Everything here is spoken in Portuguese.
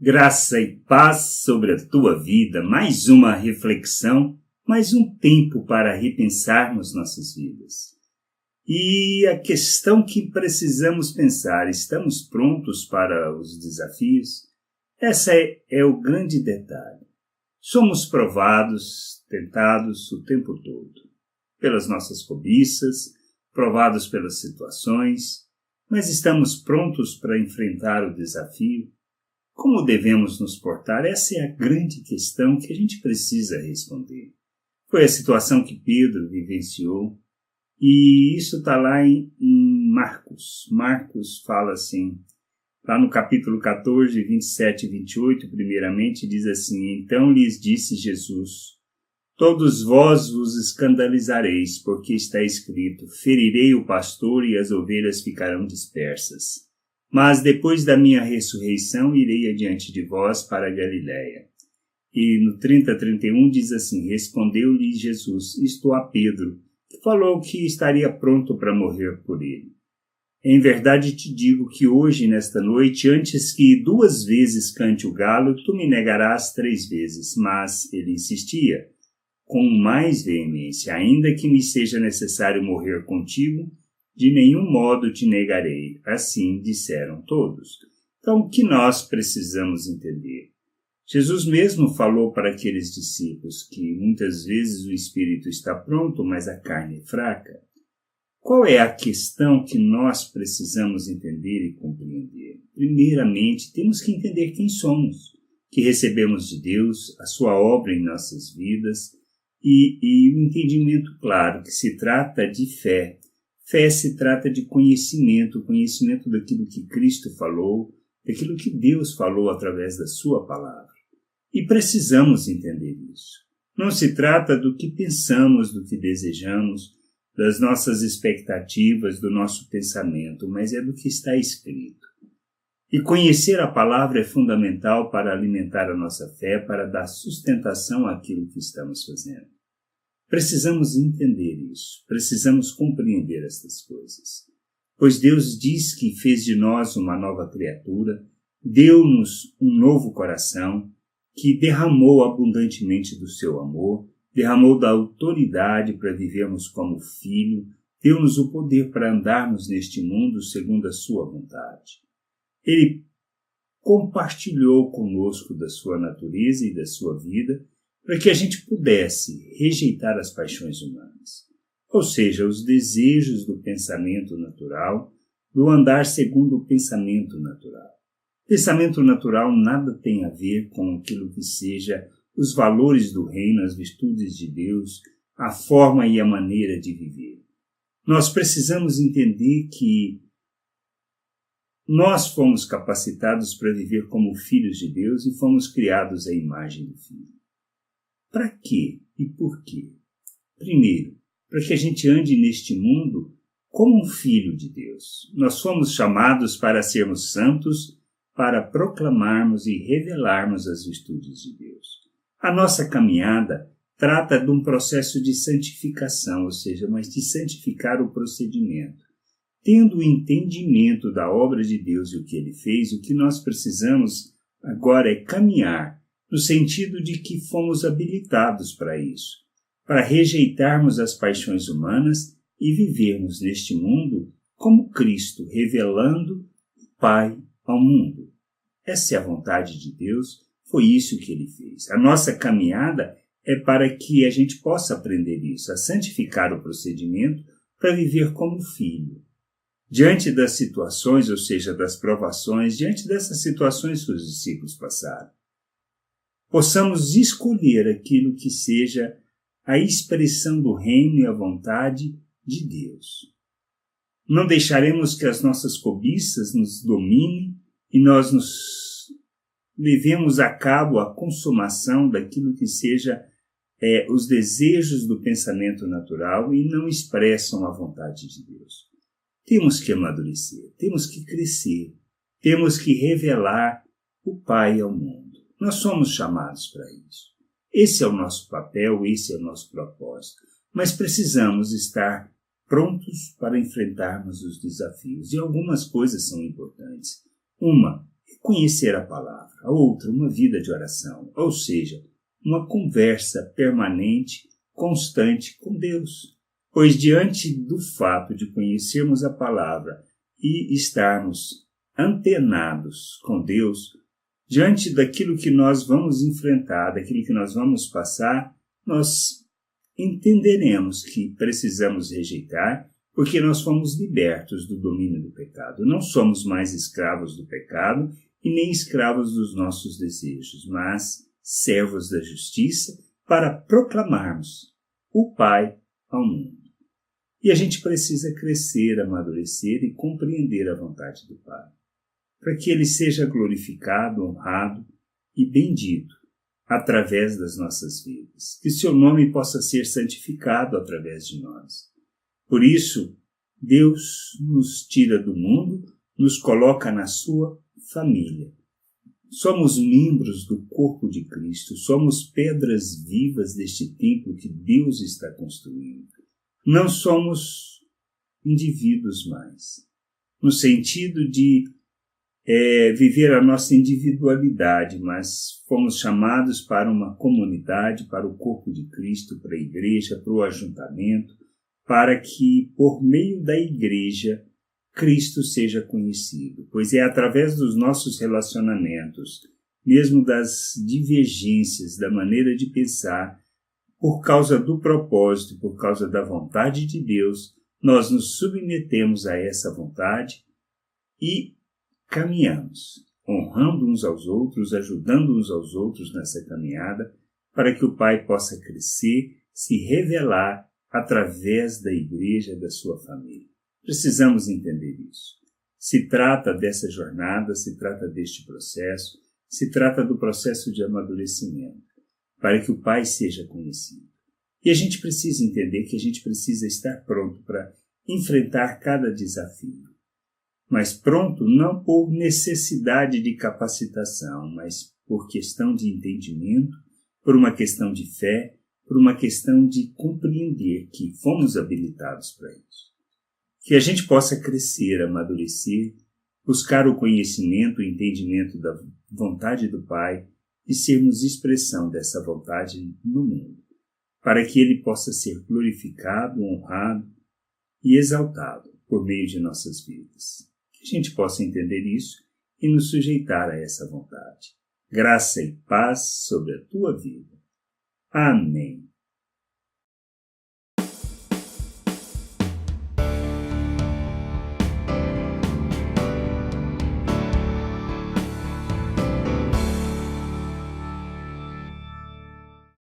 Graça e paz sobre a tua vida, mais uma reflexão, mais um tempo para repensarmos nossas vidas. E a questão que precisamos pensar, estamos prontos para os desafios? Essa é o grande detalhe. Somos provados, tentados o tempo todo, pelas nossas cobiças, provados pelas situações, mas estamos prontos para enfrentar o desafio? Como devemos nos portar? Essa é a grande questão que a gente precisa responder. Foi a situação que Pedro vivenciou e isso está lá em Marcos. Marcos fala assim, lá no capítulo 14, 27 e 28, primeiramente, diz assim: Então lhes disse Jesus: Todos vós vos escandalizareis, porque está escrito: Ferirei o pastor e as ovelhas ficarão dispersas. Mas depois da minha ressurreição irei adiante de vós para a Galiléia. E no 30-31 diz assim: Respondeu-lhe Jesus, isto a Pedro, que falou que estaria pronto para morrer por ele. Em verdade te digo que hoje, nesta noite, antes que 2 vezes cante o galo, tu me negarás 3 vezes. Mas ele insistia, com mais veemência: ainda que me seja necessário morrer contigo, de nenhum modo te negarei. Assim disseram todos. Então, o que nós precisamos entender? Jesus mesmo falou para aqueles discípulos que muitas vezes o espírito está pronto, mas a carne é fraca. Qual é a questão que nós precisamos entender e compreender? Primeiramente, temos que entender quem somos, que recebemos de Deus, a sua obra em nossas vidas e o entendimento claro que se trata de fé. Fé se trata de conhecimento daquilo que Cristo falou, daquilo que Deus falou através da sua palavra. E precisamos entender isso. Não se trata do que pensamos, do que desejamos, das nossas expectativas, do nosso pensamento, mas é do que está escrito. E conhecer a palavra é fundamental para alimentar a nossa fé, para dar sustentação àquilo que estamos fazendo. Precisamos entender isso, precisamos compreender estas coisas. Pois Deus diz que fez de nós uma nova criatura, deu-nos um novo coração, que derramou abundantemente do seu amor, derramou da autoridade para vivermos como filho, deu-nos o poder para andarmos neste mundo segundo a sua vontade. Ele compartilhou conosco da sua natureza e da sua vida, para que a gente pudesse rejeitar as paixões humanas, ou seja, os desejos do pensamento natural, do andar segundo o pensamento natural. Pensamento natural nada tem a ver com aquilo que seja os valores do reino, as virtudes de Deus, a forma e a maneira de viver. Nós precisamos entender que nós fomos capacitados para viver como filhos de Deus e fomos criados à imagem do Filho. Para quê e por quê? Primeiro, para que a gente ande neste mundo como um filho de Deus. Nós fomos chamados para sermos santos, para proclamarmos e revelarmos as virtudes de Deus. A nossa caminhada trata de um processo de santificação, ou seja, mas de santificar o procedimento. Tendo o entendimento da obra de Deus e o que Ele fez, o que nós precisamos agora é caminhar no sentido de que fomos habilitados para isso, para rejeitarmos as paixões humanas e vivermos neste mundo como Cristo, revelando o Pai ao mundo. Essa é a vontade de Deus, foi isso que Ele fez. A nossa caminhada é para que a gente possa aprender isso, a santificar o procedimento para viver como filho. Diante das situações, ou seja, das provações, diante dessas situações que os discípulos passaram, possamos escolher aquilo que seja a expressão do reino e a vontade de Deus. Não deixaremos que as nossas cobiças nos dominem e nós nos levemos a cabo a consumação daquilo que seja os desejos do pensamento natural e não expressam a vontade de Deus. Temos que amadurecer, temos que crescer, temos que revelar o Pai ao mundo. Nós somos chamados para isso. Esse é o nosso papel, esse é o nosso propósito. Mas precisamos estar prontos para enfrentarmos os desafios. E algumas coisas são importantes. Uma, conhecer a palavra. A outra, uma vida de oração, ou seja, uma conversa permanente, constante com Deus. Pois diante do fato de conhecermos a palavra e estarmos antenados com Deus, diante daquilo que nós vamos enfrentar, daquilo que nós vamos passar, nós entenderemos que precisamos rejeitar, porque nós fomos libertos do domínio do pecado. Não somos mais escravos do pecado e nem escravos dos nossos desejos, mas servos da justiça para proclamarmos o Pai ao mundo. E a gente precisa crescer, amadurecer e compreender a vontade do Pai, para que Ele seja glorificado, honrado e bendito através das nossas vidas, que seu nome possa ser santificado através de nós. Por isso, Deus nos tira do mundo, nos coloca na sua família. Somos membros do corpo de Cristo, somos pedras vivas deste templo que Deus está construindo. Não somos indivíduos mais, no sentido de viver a nossa individualidade, mas fomos chamados para uma comunidade, para o corpo de Cristo, para a igreja, para o ajuntamento, para que, por meio da igreja, Cristo seja conhecido, pois é através dos nossos relacionamentos, mesmo das divergências da maneira de pensar, por causa do propósito, por causa da vontade de Deus, nós nos submetemos a essa vontade e caminhamos, honrando uns aos outros, ajudando uns aos outros nessa caminhada, para que o Pai possa crescer, se revelar através da igreja, da sua família. Precisamos entender isso. Se trata dessa jornada, se trata deste processo, se trata do processo de amadurecimento, para que o Pai seja conhecido. E a gente precisa entender que a gente precisa estar pronto para enfrentar cada desafio. Mas pronto não por necessidade de capacitação, mas por questão de entendimento, por uma questão de fé, por uma questão de compreender que fomos habilitados para isso. Que a gente possa crescer, amadurecer, buscar o conhecimento, o entendimento da vontade do Pai e sermos expressão dessa vontade no mundo, para que Ele possa ser glorificado, honrado e exaltado por meio de nossas vidas. Que a gente possa entender isso e nos sujeitar a essa vontade. Graça e paz sobre a tua vida. Amém.